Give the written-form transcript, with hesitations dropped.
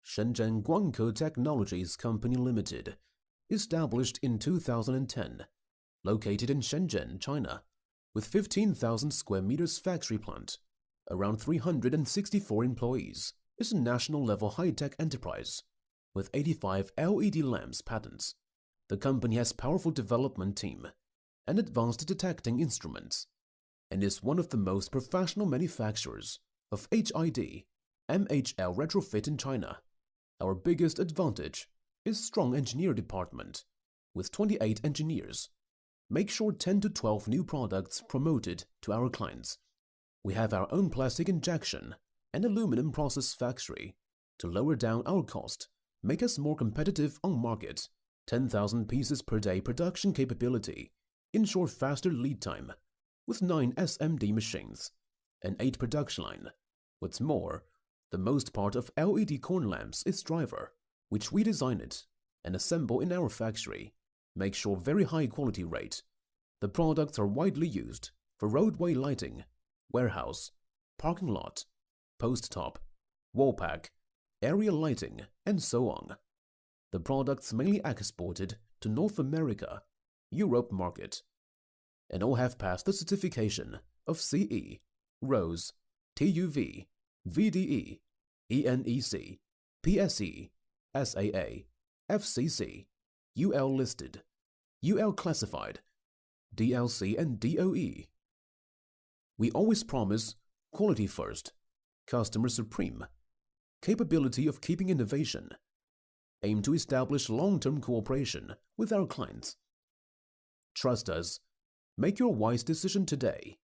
Shenzhen Guanke Technologies Company Limited, established in 2010, located in Shenzhen, China, with 15,000 square meters factory plant, around 364 employees, is a national-level high-tech enterprise with 85 LED lamps patents. The company has powerful development team and advanced detecting instruments, and is one of the most professional manufacturers of HID, MHL retrofit in China. Our biggest advantage is strong engineer department with 28 engineers. Make sure 10 to 12 new products promoted to our clients. We have our own plastic injection and aluminum process factory to lower down our cost, make us more competitive on market. 10,000 pieces per day production capability, ensure faster lead time with 9 SMD machines and 8 production line. What's more, the most part of LED corn lamps is driver, which we design it and assemble in our factory. Make sure very high quality rate. The products are widely used for roadway lighting, warehouse, parking lot, post top, wall pack, area lighting, and so on. The products mainly exported to North America, Europe market, and all have passed the certification of CE, RoHS, TUV, VDE, ENEC, PSE, SAA, FCC, UL listed, UL classified, DLC and DOE. We always promise quality first, customer supreme, capability of keeping innovation, aim to establish long-term cooperation with our clients. Trust us. Make your wise decision today.